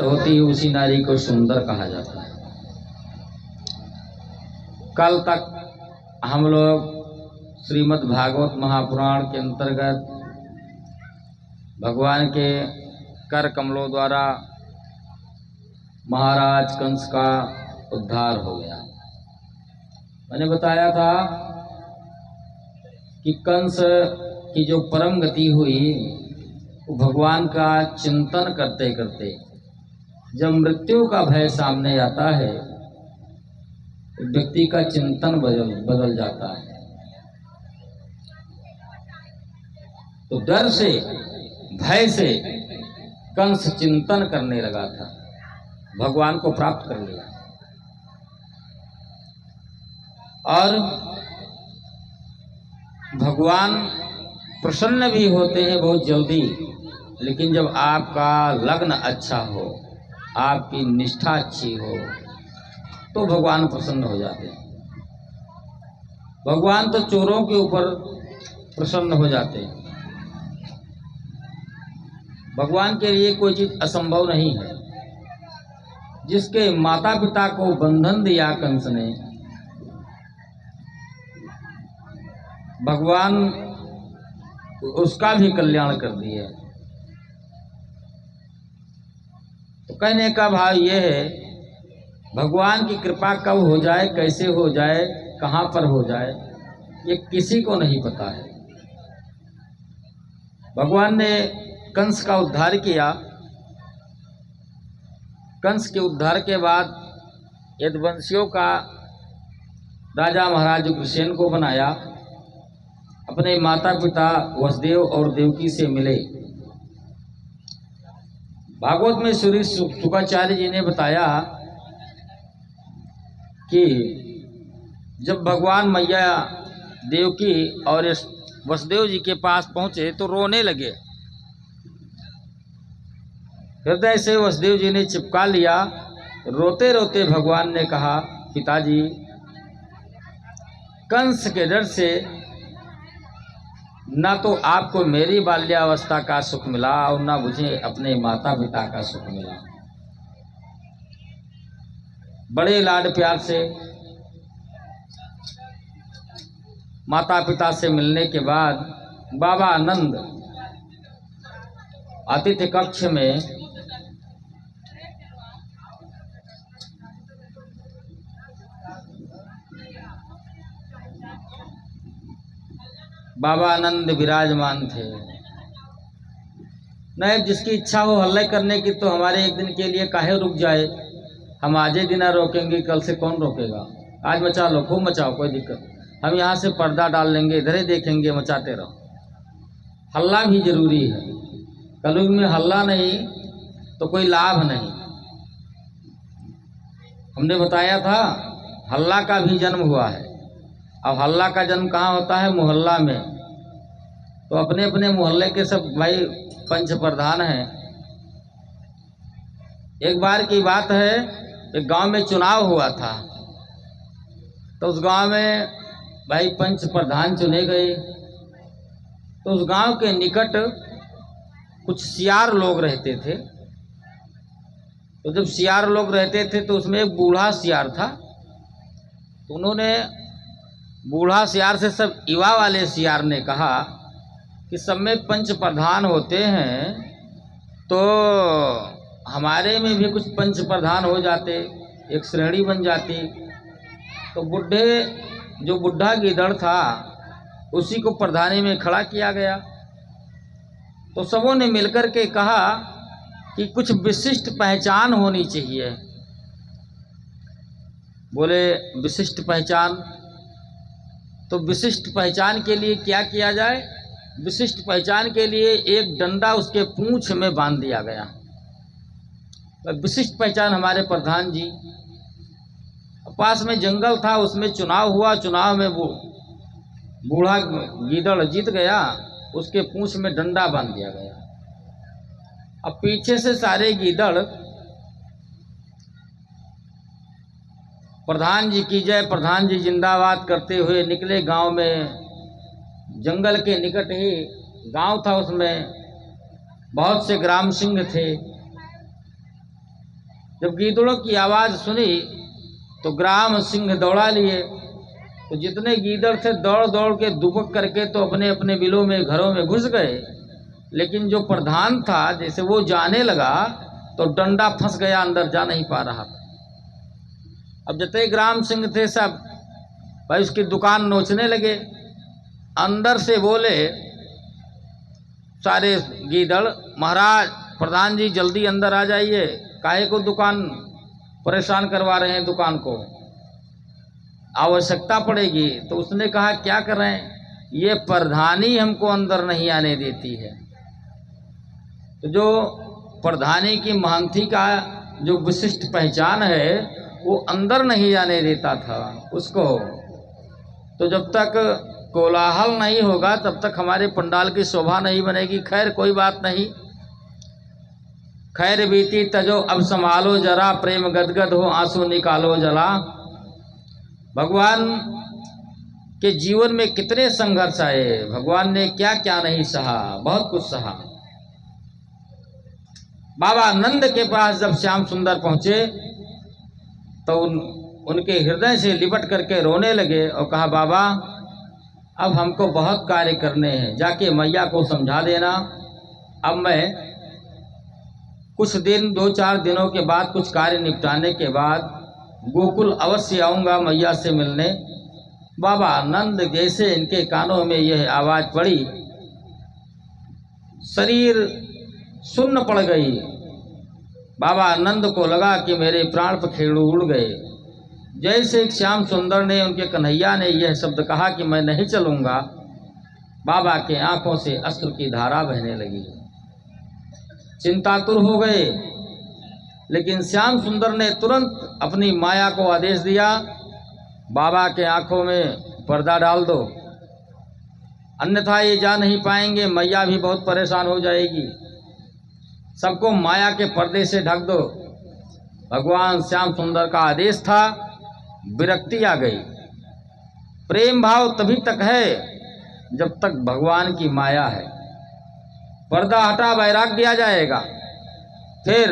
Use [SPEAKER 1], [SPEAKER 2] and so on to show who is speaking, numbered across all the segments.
[SPEAKER 1] होती है उसी नारी को सुंदर कहा जाता है। कल तक हम लोग श्रीमद् भागवत महापुराण के अंतर्गत भगवान के कर कमलों द्वारा महाराज कंस का उद्धार हो गया। मैंने बताया था कि कंस की जो परम गति हुई वो भगवान का चिंतन करते करते जब मृत्यु का भय सामने आता है तो व्यक्ति का चिंतन बदल जाता है। तो डर से भय से कंस चिंतन करने लगा था, भगवान को प्राप्त कर लिया। और भगवान प्रसन्न भी होते हैं बहुत जल्दी, लेकिन जब आपका लग्न अच्छा हो, आपकी निष्ठा अच्छी हो, तो भगवान प्रसन्न हो जाते हैं। भगवान तो चोरों के ऊपर प्रसन्न हो जाते हैं। भगवान के लिए कोई चीज असंभव नहीं है। जिसके माता पिता को बंधन दिया कंस ने, भगवान उसका भी कल्याण कर दिया। तो कहने का भाव यह है, भगवान की कृपा कब हो जाए, कैसे हो जाए, कहाँ पर हो जाए, ये किसी को नहीं पता है। भगवान ने कंस का उद्धार किया। कंस के उद्धार के बाद यदुवंशियों का राजा महाराज उग्रसेन को बनाया। अपने माता पिता वसुदेव और देवकी से मिले। भागवत में श्री शुकाचार्य जी ने बताया कि जब भगवान मैया देवकी और वसुदेव जी के पास पहुंचे तो रोने लगे। हृदय से वसुदेव जी ने चिपका लिया। रोते रोते भगवान ने कहा, पिताजी, कंस के डर से ना तो आपको मेरी बाल्यावस्था का सुख मिला और ना मुझे अपने माता पिता का सुख मिला। बड़े लाड प्यार से माता पिता से मिलने के बाद बाबा आनंद आतिथ्य कक्ष में बाबा आनंद विराजमान थे। नहीं, जिसकी इच्छा हो हल्ला करने की तो हमारे एक दिन के लिए काहे रुक जाए। हम आज ही दिन रोकेंगे, कल से कौन रोकेगा। आज मचा लो, खूब मचाओ, कोई दिक्कत। हम यहाँ से पर्दा डाल लेंगे, इधर ही देखेंगे, मचाते रहो। हल्ला भी जरूरी है। कलयुग में हल्ला नहीं तो कोई लाभ नहीं। हमने बताया था हल्ला का भी जन्म हुआ है। अब हल्ला का जन्म कहाँ होता है? मोहल्ला में। तो अपने अपने मोहल्ले के सब भाई पंच प्रधान हैं। एक बार की बात है, एक गांव में चुनाव हुआ था। तो उस गांव में भाई पंच प्रधान चुने गए। तो उस गांव के निकट कुछ सियार लोग रहते थे। तो जब सियार लोग रहते थे तो उसमें एक बूढ़ा सियार था। तो उन्होंने बूढ़ा सियार से, सब युवा वाले सियार ने कहा कि सब में पंच प्रधान होते हैं तो हमारे में भी कुछ पंच प्रधान हो जाते, एक श्रेणी बन जाती। तो जो बुढ़ा गीदड़ था उसी को प्रधानी में खड़ा किया गया। तो सबों ने मिलकर के कहा कि कुछ विशिष्ट पहचान होनी चाहिए। बोले विशिष्ट पहचान? तो विशिष्ट पहचान के लिए क्या किया जाए? विशिष्ट पहचान के लिए एक डंडा उसके पूंछ में बांध दिया गया। तो विशिष्ट पहचान हमारे प्रधान जी। पास में जंगल था, उसमें चुनाव हुआ। चुनाव में वो बूढ़ा गीदड़ जीत गया, उसके पूंछ में डंडा बांध दिया गया। अब पीछे से सारे गीदड़ प्रधान जी की जय, प्रधान जी जिंदाबाद करते हुए निकले। गांव में, जंगल के निकट ही गांव था, उसमें बहुत से ग्राम सिंह थे। जब गीदड़ों की आवाज़ सुनी तो ग्राम सिंह दौड़ा लिए। तो जितने गीदड़ थे दौड़ दौड़ के दुबक करके तो अपने अपने बिलों में घरों में घुस गए। लेकिन जो प्रधान था जैसे वो जाने लगा तो डंडा फंस गया, अंदर जा नहीं पा रहा था। अब जितने ग्राम सिंह थे सब भाई उसकी दुकान नोचने लगे। अंदर से बोले सारे गीदड़, महाराज प्रधान जी जल्दी अंदर आ जाइए, काहे को दुकान परेशान करवा रहे हैं, दुकान को आवश्यकता पड़ेगी। तो उसने कहा क्या करें, ये प्रधानी हमको अंदर नहीं आने देती है। तो जो प्रधानी की महंती का जो विशिष्ट पहचान है वो अंदर नहीं जाने देता था उसको। तो जब तक कोलाहल नहीं होगा तब तक हमारे पंडाल की शोभा नहीं बनेगी। खैर कोई बात नहीं, खैर बीती तजो अब संभालो जरा, प्रेम गदगद हो आंसू निकालो जला। भगवान के जीवन में कितने संघर्ष आए, भगवान ने क्या क्या नहीं सहा, बहुत कुछ सहा। बाबा नंद के पास जब श्याम सुंदर पहुंचे तो उनके हृदय से लिपट करके रोने लगे और कहा बाबा अब हमको बहुत कार्य करने हैं, जाके मैया को समझा देना। अब मैं कुछ दिन 2-4 दिनों के बाद कुछ कार्य निपटाने के बाद गोकुल अवश्य आऊँगा मैया से मिलने। बाबा नंद जैसे इनके कानों में यह आवाज़ पड़ी, शरीर सुन्न पड़ गई। बाबा नंद को लगा कि मेरे प्राण पखेरु उड़ गए। जैसे श्याम सुंदर ने, उनके कन्हैया ने यह शब्द कहा कि मैं नहीं चलूँगा, बाबा के आंखों से अश्रु की धारा बहने लगी। चिंतातुर हो गए, लेकिन श्याम सुंदर ने तुरंत अपनी माया को आदेश दिया, बाबा के आंखों में पर्दा डाल दो, अन्यथा ये जा नहीं पाएंगे, मैया भी बहुत परेशान हो जाएगी, सबको माया के पर्दे से ढक दो। भगवान श्याम सुंदर का आदेश था, विरक्ति आ गई। प्रेम भाव तभी तक है जब तक भगवान की माया है। पर्दा हटा वैराग्य आ जाएगा, फिर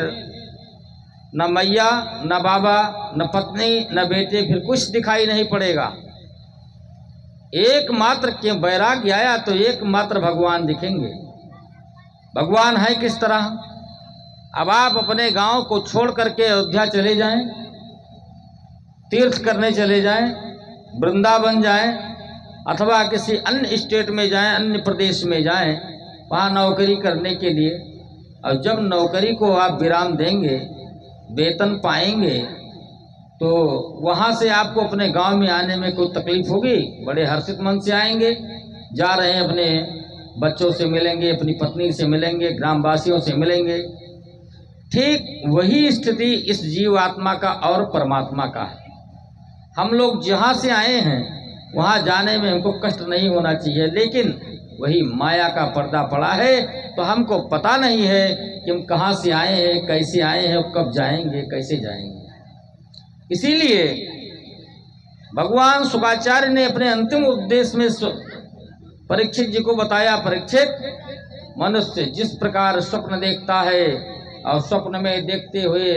[SPEAKER 1] न मैया न बाबा न पत्नी न बेटे, फिर कुछ दिखाई नहीं पड़ेगा। एकमात्र क्यों वैराग्य आया तो एकमात्र भगवान दिखेंगे। भगवान है किस तरह, अब आप अपने गांव को छोड़ करके अयोध्या चले जाएं, तीर्थ करने चले जाएं, वृंदावन जाएं, अथवा किसी अन्य स्टेट में जाएं, अन्य प्रदेश में जाएं, वहाँ नौकरी करने के लिए। और जब नौकरी को आप विराम देंगे, वेतन पाएंगे, तो वहाँ से आपको अपने गांव में आने में कोई तकलीफ होगी? बड़े हर्षित मन से आएंगे, जा रहे हैं, अपने बच्चों से मिलेंगे, अपनी पत्नी से मिलेंगे, ग्रामवासियों से मिलेंगे। ठीक वही स्थिति इस जीवात्मा का और परमात्मा का है। हम लोग जहाँ से आए हैं वहाँ जाने में हमको कष्ट नहीं होना चाहिए, लेकिन वही माया का पर्दा पड़ा है, तो हमको पता नहीं है कि हम कहाँ से आए हैं, कैसे आए हैं, कब जाएंगे, कैसे जाएंगे। इसीलिए भगवान शुक्राचार्य ने अपने अंतिम उपदेश में परीक्षित जी को बताया, परीक्षित, मनुष्य जिस प्रकार स्वप्न देखता है और स्वप्न में देखते हुए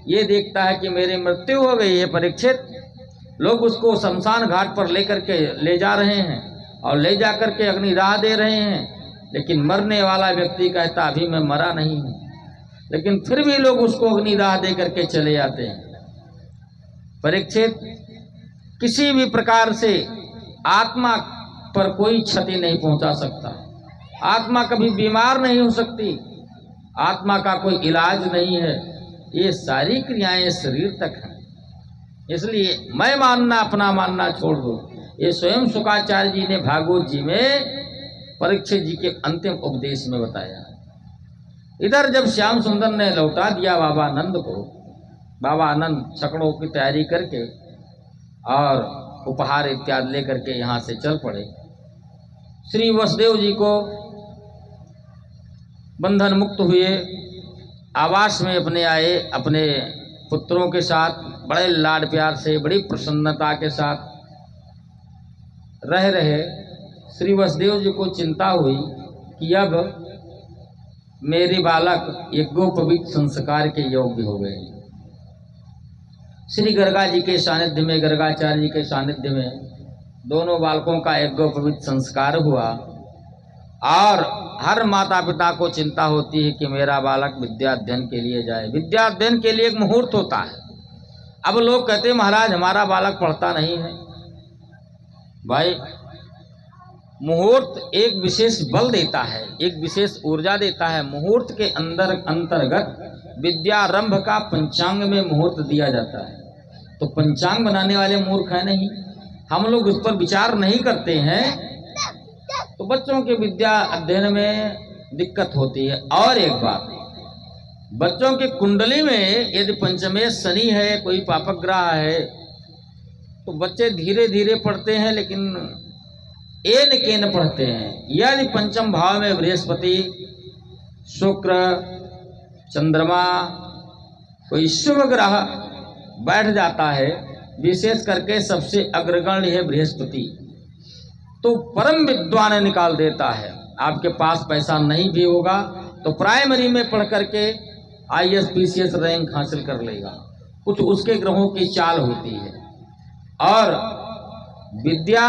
[SPEAKER 1] ये देखता है कि मेरी मृत्यु हो गई है, परीक्षित, लोग उसको शमशान घाट पर लेकर के ले जा रहे हैं और ले जा कर के अग्निदाह दे रहे हैं, लेकिन मरने वाला व्यक्ति कहता अभी मैं मरा नहीं हूँ, लेकिन फिर भी लोग उसको अग्निदाह दे करके चले जाते हैं। परीक्षित, किसी भी प्रकार से आत्मा पर कोई क्षति नहीं पहुंचा सकता, आत्मा कभी बीमार नहीं हो सकती, आत्मा का कोई इलाज नहीं है, ये सारी क्रियाएं शरीर तक हैं। इसलिए मैं मानना अपना मानना छोड़ दो, ये स्वयं शुक्राचार्य जी ने भागवत जी में परीक्षित जी के अंतिम उपदेश में बताया। इधर जब श्याम सुंदर ने लौटा दिया बाबा आनंद को, बाबा आनंद छकड़ों की तैयारी करके और उपहार इत्यादि लेकर के यहाँ से चल पड़े। श्री वसुदेव जी को बंधन मुक्त हुए, आवास में अपने आए, अपने पुत्रों के साथ बड़े लाड प्यार से, बड़ी प्रसन्नता के साथ रह रहे। श्री वसुदेव जी को चिंता हुई कि अब मेरे बालक यज्ञोपवीत संस्कार के योग्य हो गए, श्री गर्गा जी के सानिध्य में, गर्गाचार्य जी के सानिध्य में दोनों बालकों का यज्ञोपवीत संस्कार हुआ। और हर माता पिता को चिंता होती है कि मेरा बालक विद्या अध्ययन के लिए जाए। विद्या अध्ययन के लिए एक मुहूर्त होता है। अब लोग कहते हैं महाराज हमारा बालक पढ़ता नहीं है। भाई मुहूर्त एक विशेष बल देता है, एक विशेष ऊर्जा देता है। मुहूर्त के अंतर्गत विद्यारंभ का पंचांग में मुहूर्त दिया जाता है। तो पंचांग बनाने वाले मूर्ख है नहीं, हम लोग उस पर विचार नहीं करते हैं, तो बच्चों के विद्या अध्ययन में दिक्कत होती है। और एक बात, बच्चों की कुंडली में यदि पंचमे शनि है, कोई पापक ग्रह है, तो बच्चे धीरे धीरे पढ़ते हैं, लेकिन एन केन पढ़ते हैं। यदि पंचम भाव में बृहस्पति, शुक्र, चंद्रमा, कोई शुभ ग्रह बैठ जाता है, विशेष करके सबसे अग्रगण्य है बृहस्पति, तो परम विद्वान निकाल देता है। आपके पास पैसा नहीं भी होगा तो प्राइमरी में पढ़ करके IAS PCS रैंक हासिल कर लेगा। कुछ उसके ग्रहों की चाल होती है। और विद्या,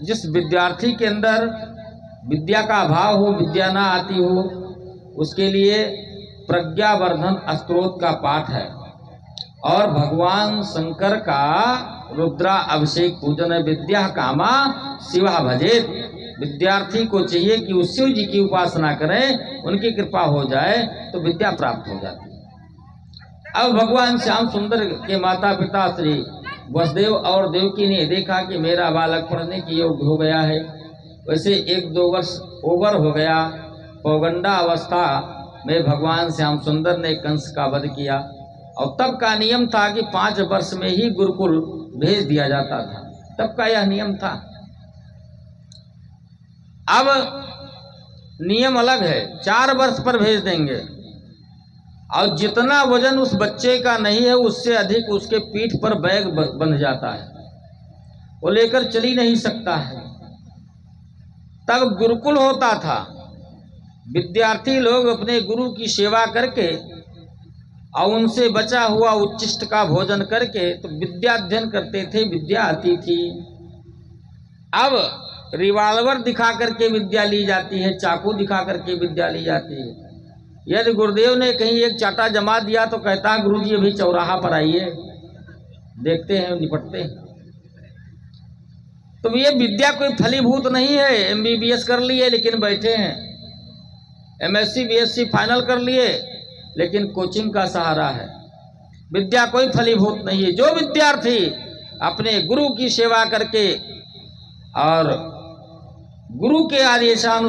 [SPEAKER 1] जिस विद्यार्थी के अंदर विद्या का अभाव हो, विद्या ना आती हो, उसके लिए प्रज्ञावर्धन स्तोत्र का पाठ है। और भगवान शंकर का रुद्रा अभिषेक पूजन है। विद्या कामा शिवा भजेत। विद्यार्थी को चाहिए कि उस शिव जी की उपासना करें, उनकी कृपा हो जाए तो विद्या प्राप्त हो जाती है। अब भगवान श्याम सुंदर के माता पिता श्री वसुदेव और देवकी ने देखा कि मेरा बालक पढ़ने के योग्य हो गया है। वैसे 1-2 वर्ष ओवर हो गया, पौगंडा अवस्था में भगवान श्याम सुंदर ने कंस का वध किया। और तब का नियम था कि 5 वर्ष में ही गुरुकुल भेज दिया जाता था, तब का यह नियम था। अब नियम अलग है, 4 वर्ष पर भेज देंगे। और जितना वजन उस बच्चे का नहीं है, उससे अधिक उसके पीठ पर बैग बंध जाता है, वो लेकर चल ही नहीं सकता है। तब गुरुकुल होता था। विद्यार्थी लोग अपने गुरु की सेवा करके और उनसे बचा हुआ उच्चिष्ट का भोजन करके तो विद्या अध्ययन करते थे, विद्या आती थी। अब रिवाल्वर दिखा करके विद्या ली जाती है, चाकू दिखा करके विद्या ली जाती है। यदि गुरुदेव ने कहीं एक चाटा जमा दिया तो कहता है गुरुजी अभी चौराहा पर आइए, देखते हैं, निपटते हैं। तो ये विद्या कोई फलीभूत नहीं है। MBBS कर लिए लेकिन बैठे हैं, MSc BSc फाइनल कर लिए लेकिन कोचिंग का सहारा है। विद्या कोई फलीभूत नहीं है। जो विद्यार्थी अपने गुरु की सेवा करके और गुरु के आदेशानुसार